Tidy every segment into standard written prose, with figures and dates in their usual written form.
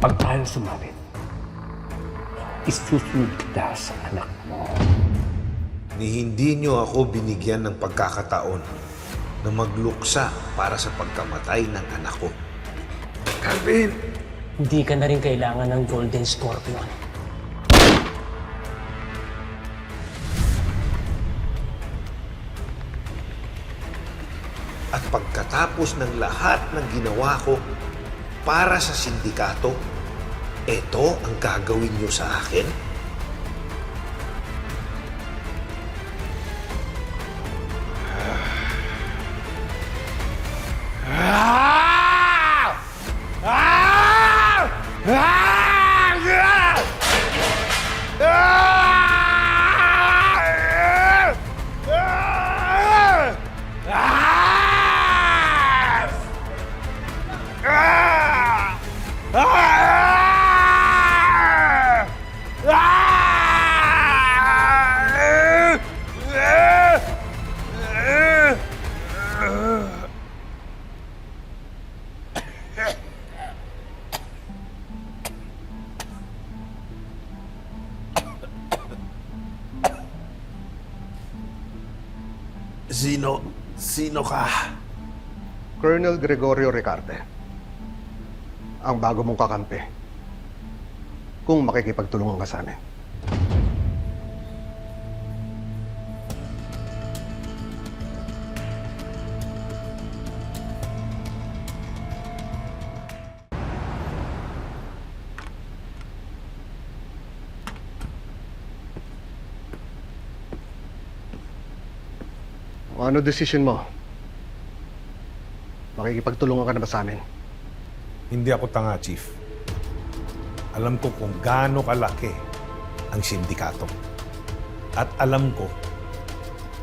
Pag tayo sumabit, isusunod kita sa anak mo. Ni hindi niyo ako binigyan ng pagkakataon na magluksa para sa pagkamatay ng anak ko. Calvin! Hindi ka na rin kailangan ng Golden Scorpion. At pagkatapos ng lahat ng ginawa ko para sa sindikato, ito ang gagawin niyo sa akin? Sino ka? Colonel Gregorio Ricarte, ang bago mong kakampi. Kung makikipagtulungan ka sa amin. Ano decision mo? Makikipagtulungan ka na ba sa amin? Hindi ako tanga, Chief. Alam ko kung gaano kalaki ang sindikato. At alam ko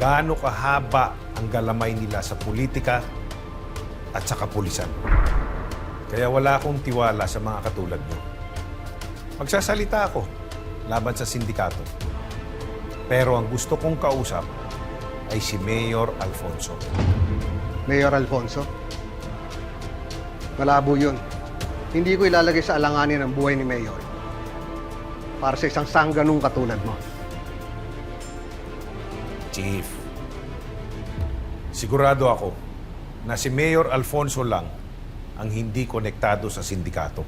gaano kahaba ang galamay nila sa politika at sa kapulisan. Kaya wala akong tiwala sa mga katulad mo. Magsasalita ako laban sa sindikato. Pero ang gusto kong kausap ay si Mayor Alfonso. Mayor Alfonso? Malabo yun. Hindi ko ilalagay sa alanganin ang buhay ni Mayor para sa isang sangganong katulad mo. Chief, sigurado ako na si Mayor Alfonso lang ang hindi konektado sa sindikato.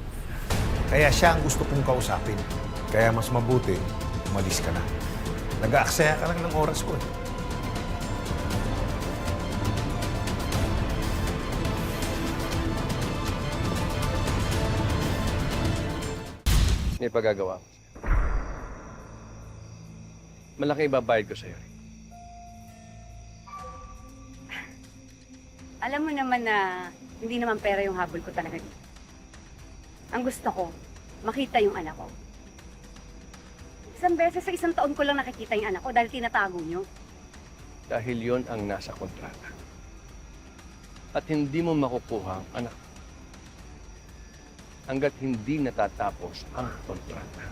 Kaya siya ang gusto kong kausapin. Kaya mas mabuti, umalis ka na. Nag-aaksaya ka lang ng oras ko eh. May pagagawa ko. Malaki ibabayad ko sa'yo. Alam mo naman na hindi naman pera yung habol ko talaga dito. Ang gusto ko, makita yung anak ko. Isang beses sa isang taon ko lang nakikita yung anak ko dahil tinatago nyo. Dahil yon ang nasa kontrata. At hindi mo makukuha ang anak mo hanggat hindi natatapos ang kontrata.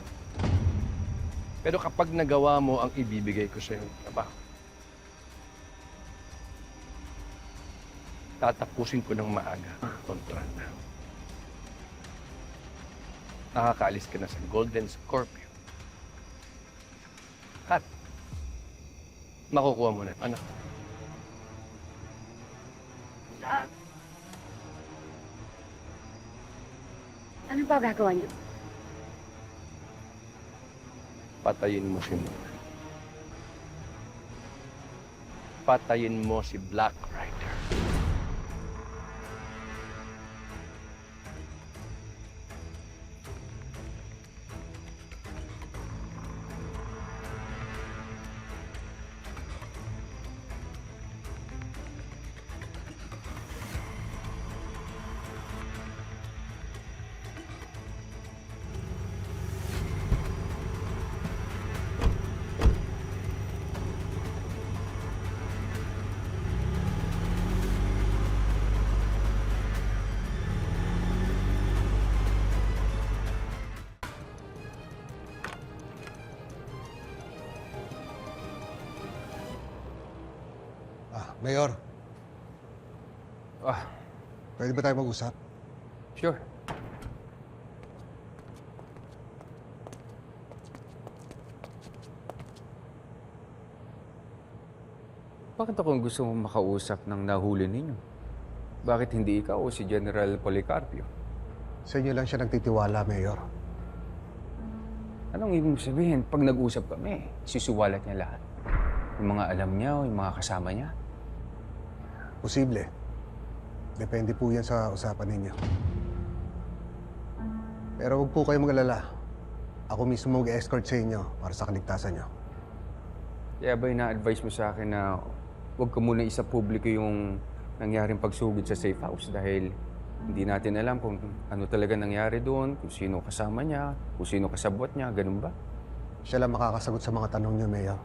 Pero kapag nagawa mo ang ibibigay ko sa iyong trabaho, tatapusin ko ng maaga ang kontrata. Nakakaalis ka na sa Golden Scorpion. At makukuha mo na ang anak mo. Ano ba gagawa nyo? Patayin mo si Mona. Patayin mo si Black Rider. Mayor, Ah, pwede ba tayo mag-usap? sure. Bakit ako gusto mong makausap ng nahuli ninyo? Bakit hindi ikaw o si General Policarpio? Sa inyo lang siya nagtitiwala, Mayor. Anong ibig sabihin? Pag nag-usap kami, sisuwalat niya lahat. Yung mga alam niya o yung mga kasama niya. Posible. Depende po yan sa usapan ninyo. Pero huwag po kayo mag-alala. Ako mismo mag-escort sa inyo para sa kaligtasan nyo. Kaya ba ina-advise mo sa akin na huwag ka muna isa-publiko yung nangyaring pagsugod sa safe house dahil hindi natin alam kung ano talaga nangyari doon, kung sino kasama niya, kung sino kasabwat niya, ganun ba? Siya lang makakasagot sa mga tanong nyo, Mayor.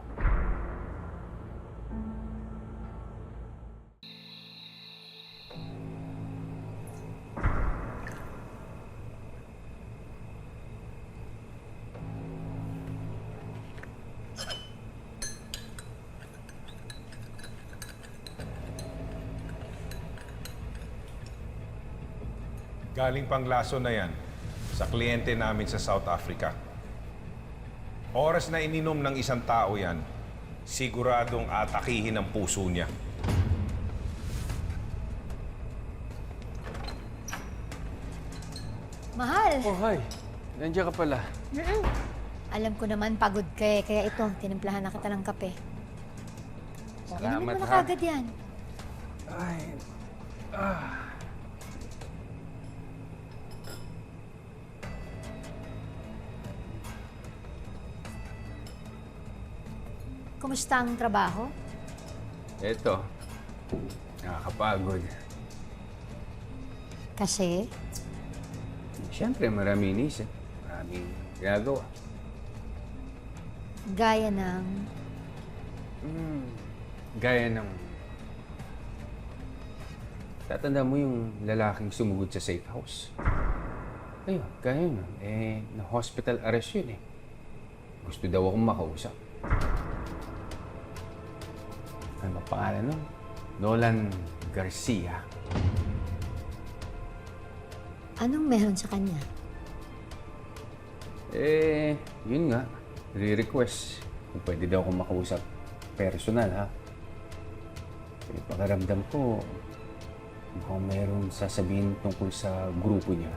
Galing pang laso na yan sa kliyente namin sa South Africa. Oras na ininom ng isang tao yan, siguradong atakihin ang puso niya. Mahal! Oh, hi. Nandiyan ka pala. Alam ko naman pagod ka eh, kaya ito, tinimplahan na kita ng kape. Inumin mo Salamat, na ha? kagad yan. Ay, Kumusta ang trabaho? eto. Nakakapagod. Kasi, Siyempre, marami inisip. Maraming ginagawa. gaya ng... Gaya ng... Tatanda mo yung lalaking sumugod sa safe house? Ayun, gaya nun. Na-hospital arrest yun eh. Gusto daw akong makausap. Ano ba pangalan nun? Nolan Garcia. Anong meron sa kanya? Yun nga. Re-request kung pwede daw akong makausap. Personal, ha? Pakaramdam ko, mukhang meron sasabihin tungkol sa grupo niya.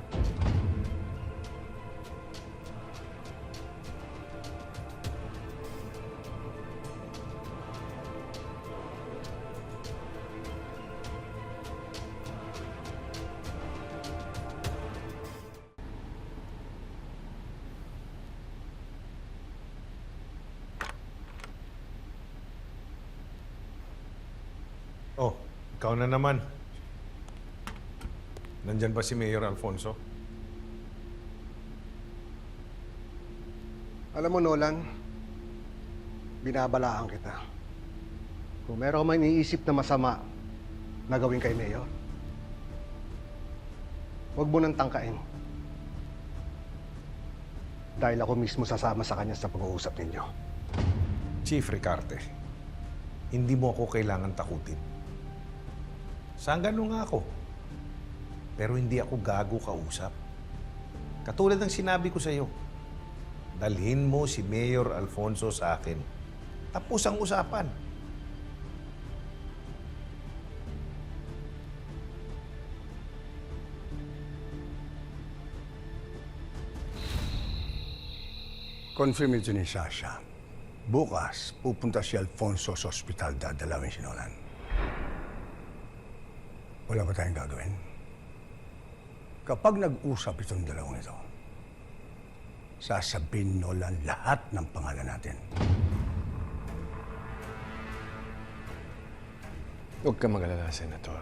Oh, ikaw na naman. Nandyan ba si Mayor Alfonso? Alam mo, Nolan, binabalaan kita. Kung meron ka man iniisip na masama na gawin kay Mayor, huwag mo nang tangkain. Dahil ako mismo sasama sa kanya sa pag-uusap ninyo. Chief Ricarte, hindi mo ako kailangan takutin. Sanggano nga ako. Pero hindi ako gago kausap. Katulad ng sinabi ko sa iyo, dalhin mo si Mayor Alfonso sa akin. Tapos ang usapan. Confirm ito ni Sasha. Bukas, pupunta si Alfonso sa ospital, dadalawin si Nolan. Wala ba tayong gagawin? Kapag nag-usap itong dalawang ito, sasabihin Nolan lahat ng pangalan natin. Huwag ka mag-alala, Senator.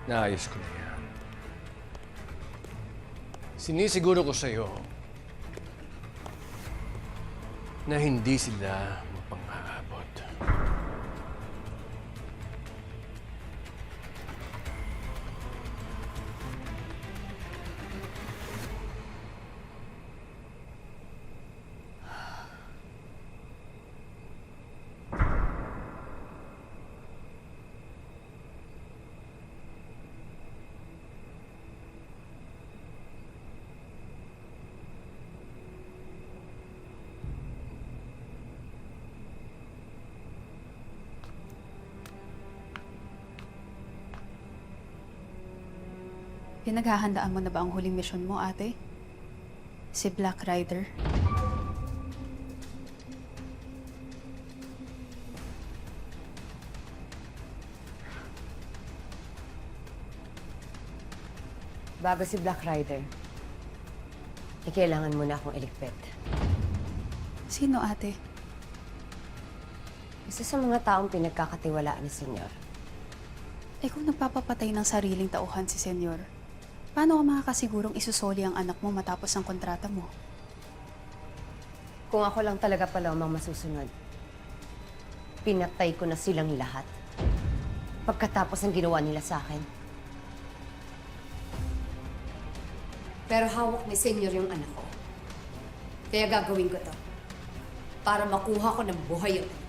Naayos ko na yan. Sinisiguro ko sa'yo na hindi sila mapang-aabot. Pinaghahandaan mo na ba ang huling misyon mo, ate? Si Black Rider? Bago si Black Rider, kailangan mo na akong iligpit. Sino, ate? Isa sa mga taong pinagkakatiwalaan ni Senyor. Eh kung nagpapapatay ng sariling tauhan si Senyor, paano ka makakasigurong isusoli ang anak mo matapos ang kontrata mo? Kung ako lang talaga pala ang masusunod, pinatay ko na silang lahat. Pagkatapos ng ginawa nila sa akin. Pero hawak ni Senyor yung anak ko. Kaya gagawin ko to. Para makuha ko ng buhay yung anak ko.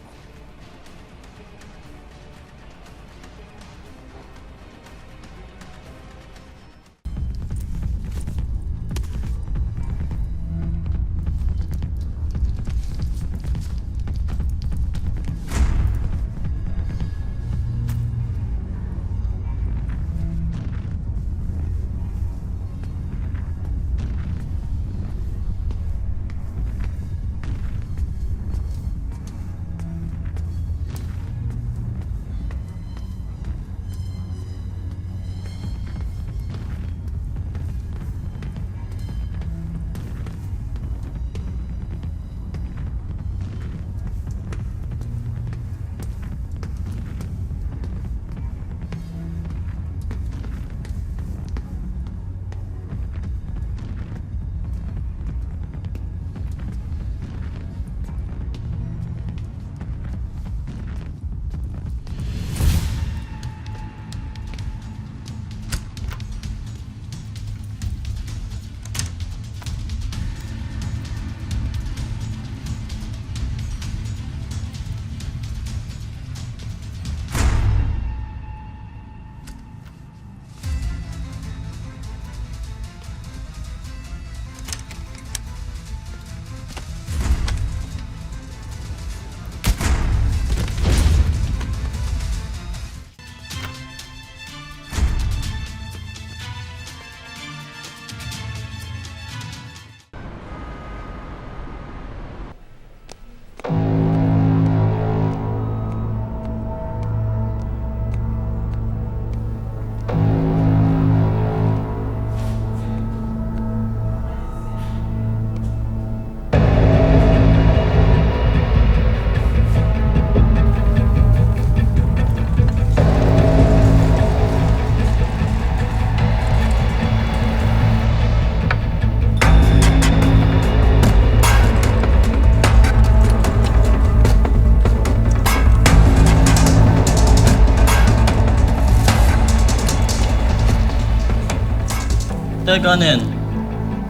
Teka, ano yan?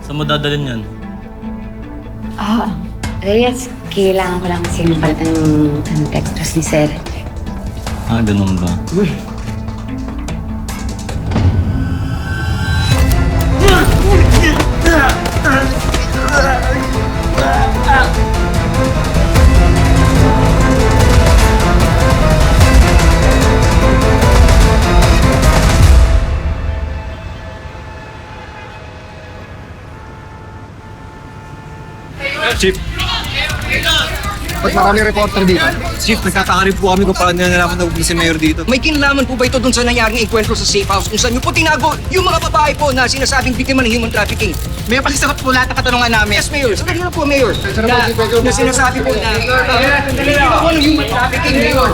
Saan mo dadalhin yan? Reyes, kailangan ko lang kasi palitan ng textures ni Sir. Ganun ba? Chief. Ba't marami reporter dito? Chief, nagtataka rin po kami kung paano nalaman na si Mayor dito. May kinalaman po ba ito dun sa nangyaring enkwentro sa safe house kung saan niyo po tinago yung mga babae po na sinasabing biktima ng human trafficking? Mayor, pasisagot po lahat ng katanungan namin. Yes, Mayor. Sabi niyo na po, Mayor. Na sinasabi po na biktima po ng human trafficking, Mayor.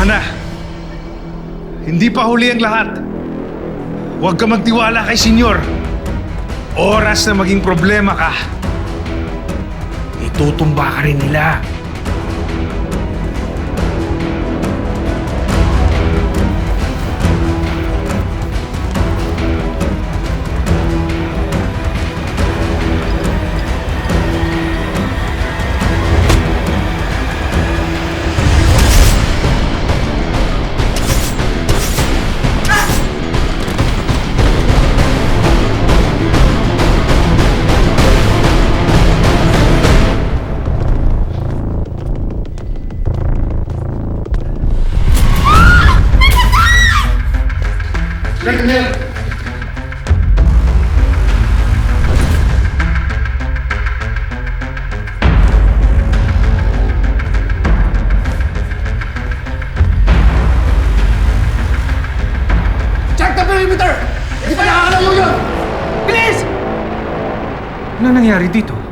Tama na. Hindi pa huli ang lahat. Huwag ka magtiwala kay Senyor. Oras na maging problema ka, itutumba ka rin nila. Ano nangyari dito?